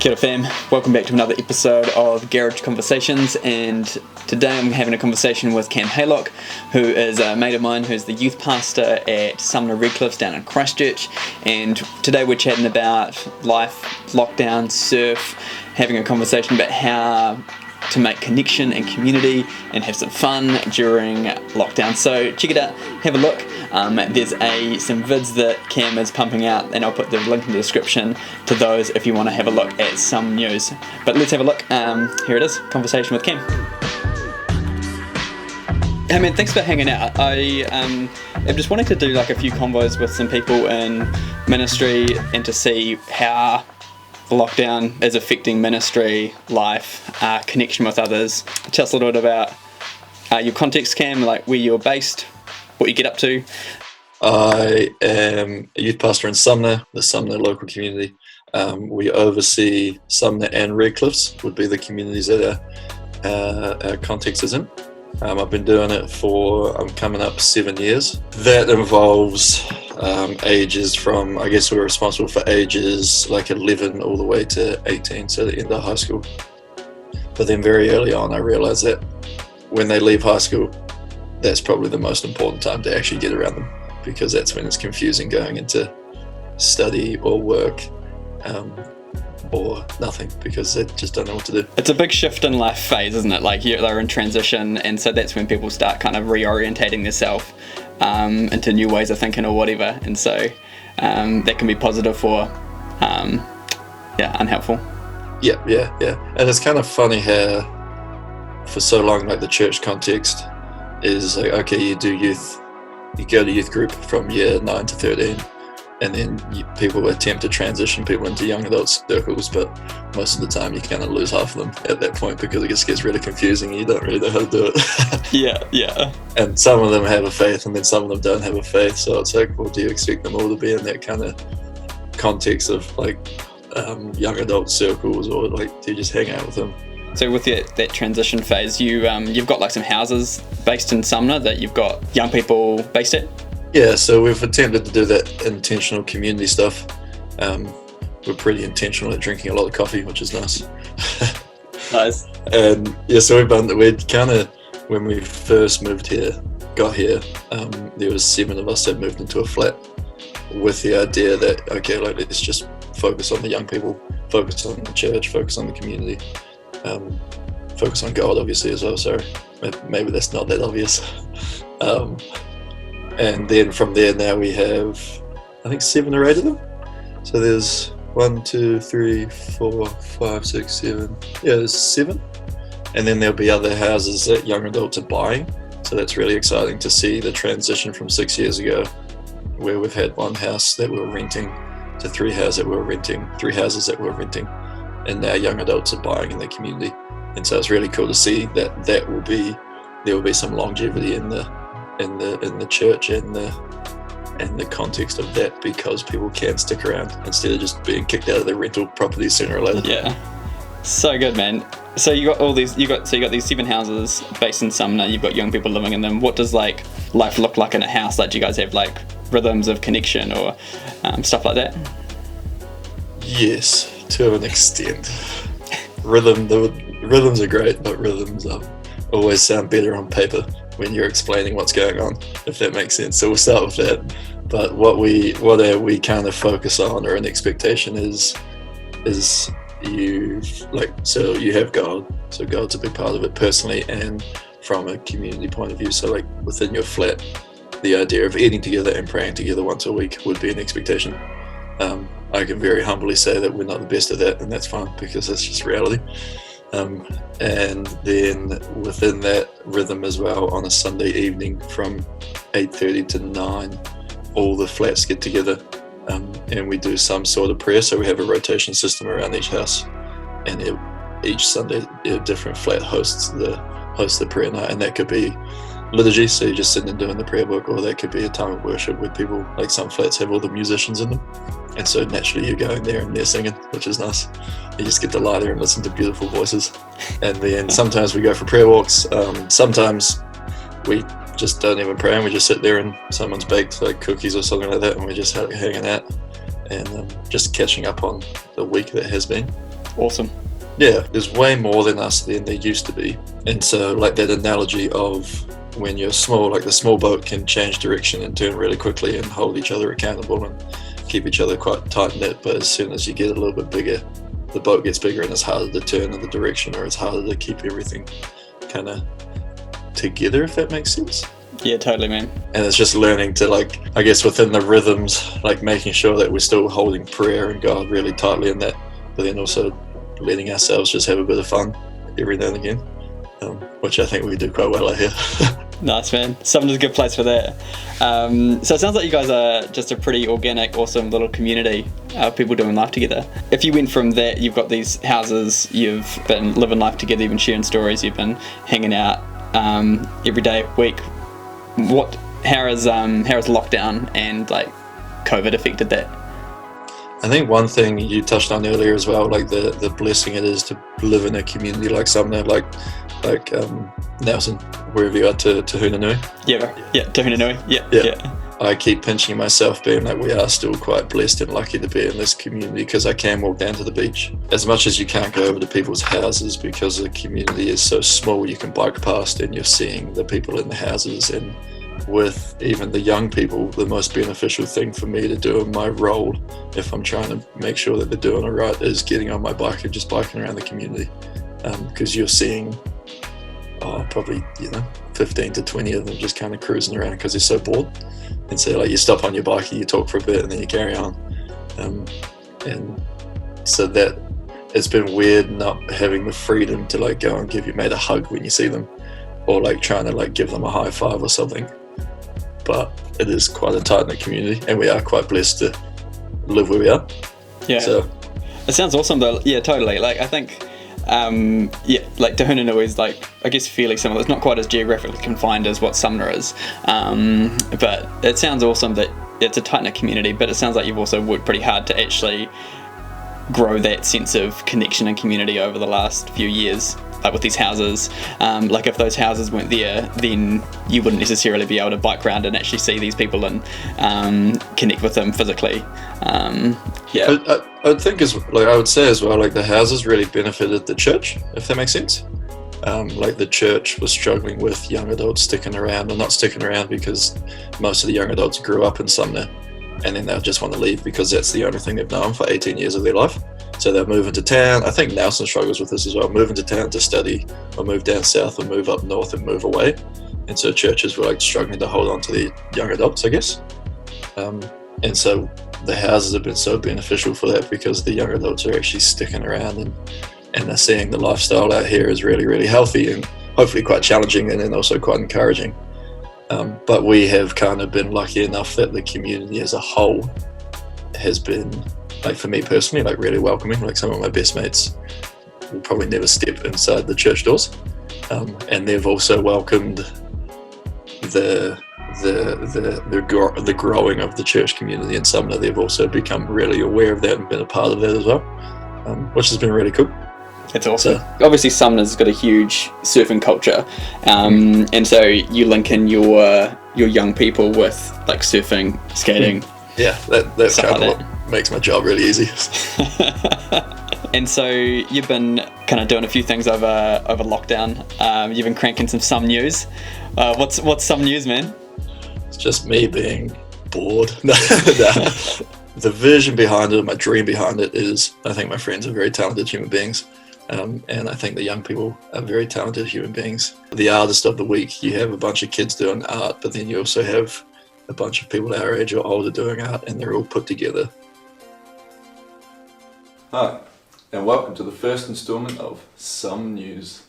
Kia ora fam, welcome back to another episode of Garage Conversations, and today I'm having a conversation with Cam Haylock, who is a mate of mine who's the youth pastor at Sumner Redcliffs down in Christchurch, and today we're chatting about life, lockdown, surf, having a conversation about how to make connection and community and have some fun during lockdown. So check it out, have a look. There's some vids that Cam is pumping out, and I'll put the link in the description to those if you want to have a look at some news. But let's have a look. Here it is, conversation with Cam. Hey man, thanks for hanging out. I'm just wanting to do like a few convos with some people in ministry and to see how the lockdown is affecting ministry, life, connection with others. Tell us a little bit about your context, Cam, like where you're based, what you get up to. I am a youth pastor in Sumner, the Sumner local community. We oversee Sumner and Redcliffs, would be the communities that our context is in. I've been doing it I'm coming up 7 years. That involves ages from, I guess we're responsible for ages like 11 all the way to 18, so the end of high school. But then very early on I realised that when they leave high school, that's probably the most important time to actually get around them, because that's when it's confusing going into study or work or nothing, because they just don't know what to do. It's a big shift in life phase, isn't it? Like they're in transition, and so that's when people start kind of reorientating themselves into new ways of thinking or whatever, and so that can be positive or unhelpful. Yeah. And it's kind of funny how for so long, like the church context is like, okay, you go to youth group from year 9 to 13, and then people attempt to transition people into young adult circles, but most of the time you kind of lose half of them at that point, because it just gets really confusing and you don't really know how to do it. Yeah. And some of them have a faith and then some of them don't have a faith, so it's like, well, do you expect them all to be in that kind of context of like young adult circles, or like do you just hang out with them? So with that transition phase, you've got like some houses based in Sumner that you've got young people based at? Yeah, so we've attempted to do that intentional community stuff. We're pretty intentional at drinking a lot of coffee, which is nice. Nice. And yeah, so we'd kind of, when we first got here, there was 7 of us that moved into a flat with the idea that, okay, like let's just focus on the young people, focus on the church, focus on the community. Focus on God, obviously, as well. So maybe that's not that obvious. And then from there, now we have, I think, 7 or 8 of them. So there's 1, 2, 3, 4, 5, 6, 7. Yeah, there's 7. And then there'll be other houses that young adults are buying. So that's really exciting to see the transition from 6 years ago, where we've had 1 house that we were renting to 3 houses that we were renting. And now young adults are buying in the community, and so it's really cool to see that there will be some longevity in the church and the context of that, because people can stick around instead of just being kicked out of their rental properties sooner or later. Yeah, so good, man. So you got these 7 houses based in Sumner. You've got young people living in them. What does like life look like in a house? Like, do you guys have like rhythms of connection or stuff like that? Yes. To an extent. Rhythms are great, but rhythms always sound better on paper when you're explaining what's going on, if that makes sense. So we'll start with that. But what we kind of focus on, or an expectation is you have God. So God's a big part of it personally and from a community point of view. So like within your flat, the idea of eating together and praying together once a week would be an expectation. I can very humbly say that we're not the best at that, and that's fine, because that's just reality. And then within that rhythm as well, on a Sunday evening from 8:30 to 9, all the flats get together and we do some sort of prayer. So we have a rotation system around each house, and each Sunday a different flat hosts the prayer night, and that could be liturgy, so you're just sitting and doing the prayer book, or that could be a time of worship with people. Like some flats have all the musicians in them, and so naturally you're going there and they're singing, which is nice. You just get to lie there and listen to beautiful voices. And then sometimes we go for prayer walks. Sometimes we just don't even pray, and we just sit there and someone's baked like cookies or something like that, and we're just hanging out and just catching up on the week that has been. Awesome. Yeah, there's way more than us than there used to be. And so like that analogy of when you're small, like the small boat can change direction and turn really quickly and hold each other accountable and keep each other quite tight-knit, but as soon as you get a little bit bigger, the boat gets bigger and it's harder to turn in the direction, or it's harder to keep everything kind of together, if that makes sense. Yeah, totally, man. And it's just learning to, like, I guess within the rhythms, like making sure that we're still holding prayer and God really tightly in that, but then also letting ourselves just have a bit of fun every now and again, which I think we do quite well out here. Nice, man. Sumner's a good place for that. So it sounds like you guys are just a pretty organic, awesome little community of people doing life together. If you went from that, you've got these houses, you've been living life together, you've been sharing stories, you've been hanging out every day, week. How has lockdown and like COVID affected that? I think one thing you touched on earlier as well, like the blessing it is to live in a community like Sumner, like Nelson, wherever you are, to Hunanui. Yeah, to Hunanui. Yeah. I keep pinching myself, being like, we are still quite blessed and lucky to be in this community, because I can walk down to the beach. As much as you can't go over to people's houses because the community is so small, you can bike past and you're seeing the people in the houses. And with even the young people, the most beneficial thing for me to do in my role, if I'm trying to make sure that they're doing it right, is getting on my bike and just biking around the community, because you're seeing probably 15 to 20 of them just kind of cruising around because they're so bored. And so like you stop on your bike and you talk for a bit and then you carry on, and so that it's been weird not having the freedom to like go and give your mate a hug when you see them, or like trying to like give them a high five or something. But it is quite a tight-knit community, and we are quite blessed to live where we are. Yeah. So it sounds awesome though. Yeah, totally. Like I think like Te Hunanui is like, I guess, fairly similar. It's not quite as geographically confined as what Sumner is, but it sounds awesome that it's a tight-knit community, but it sounds like you've also worked pretty hard to actually grow that sense of connection and community over the last few years, like with these houses. Like if those houses weren't there, then you wouldn't necessarily be able to bike around and actually see these people and connect with them physically. I think I would say as well, like the houses really benefited the church, if that makes sense. Like the church was struggling with young adults sticking around, or not sticking around because most of the young adults grew up in Sumner, and then they'll just want to leave because that's the only thing they've known for 18 years of their life. So they'll move into town. I think Nelson struggles with this as well, move into town to study, or move down south, or move up north and move away. And so churches were like struggling to hold on to the young adults, I guess. And so the houses have been so beneficial for that, because the young adults are actually sticking around, and they're seeing the lifestyle out here is really, really healthy and hopefully quite challenging, and then also quite encouraging. But we have kind of been lucky enough that the community as a whole has been, like for me personally, like really welcoming. Like some of my best mates will probably never step inside the church doors, and they've also welcomed the growing of the church community in Sumner. They've also become really aware of that and been a part of that as well, which has been really cool. It's awesome. So, obviously Sumner's got a huge surfing culture, and so you link in your young people with like surfing, skating. Yeah, that kind of what makes my job really easy. And so you've been kind of doing a few things over lockdown. You've been cranking some news. What's some news, man? It's just me being bored. The vision behind it, my dream behind it is, I think my friends are very talented human beings. And I think the young people are very talented human beings. The artist of the week, you have a bunch of kids doing art, but then you also have a bunch of people our age or older doing art, and they're all put together. Hi, and welcome to the first instalment of Some News.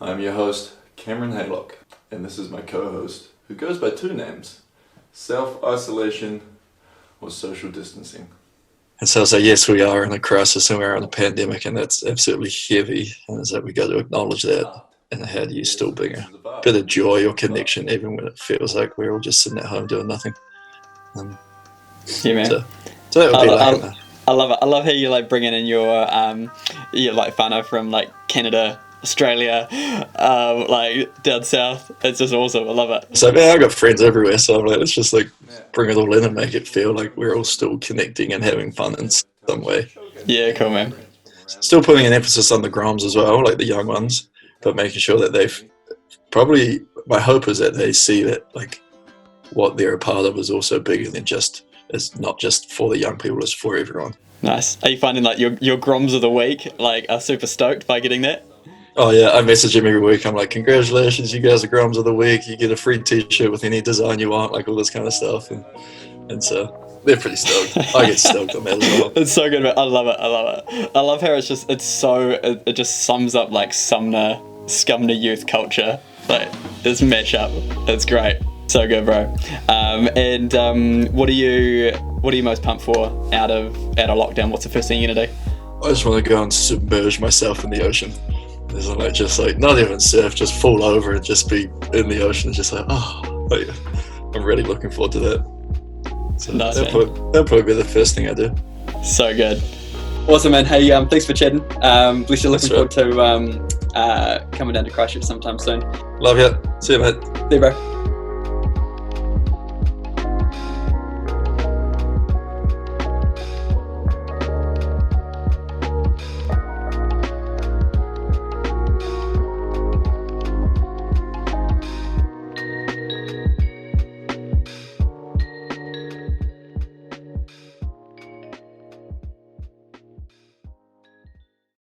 I'm your host, Cameron Haylock, and this is my co-host, who goes by two names, self-isolation or social distancing. And so yes, we are in a crisis and we're in a pandemic, and that's absolutely heavy, and so we got to acknowledge that. And how do you still bring a bit of joy or connection even when it feels like we're all just sitting at home doing nothing? Yeah, man. So that would be I love it. I love how you like bringing in your like whānau from like Canada, Australia, like down south. It's just awesome. I love it. So man, I got friends everywhere, so I'm like, let's just like bring it all in and make it feel like we're all still connecting and having fun in some way. Yeah, cool, man. still putting an emphasis on the Groms as well, like the young ones, but making sure that they've probably, my hope is that they see that like what they're a part of is also bigger than just, it's not just for the young people, it's for everyone. Nice. Are you finding like your Groms of the week like are super stoked by getting that? Oh yeah, I message him every week. I'm like, congratulations, you guys are Groms of the week. You get a free t-shirt with any design you want, like all this kind of stuff. And so they're pretty stoked. I get stoked on that as well. It's so good, man. I love it. I love how it just sums up like Sumner youth culture. Like this mashup. It's great. So good, bro. What are you most pumped for out of lockdown? What's the first thing you're gonna do? I just want to go and submerge myself in the ocean. There's like just like not even surf, just fall over and just be in the ocean. Just like I'm really looking forward to that. So nice, that'll probably be the first thing I do. So good. Awesome, man. Hey, thanks for chatting. Bless you. Looking forward to coming down to Christchurch sometime soon. Love you. See you, mate. See you, bro.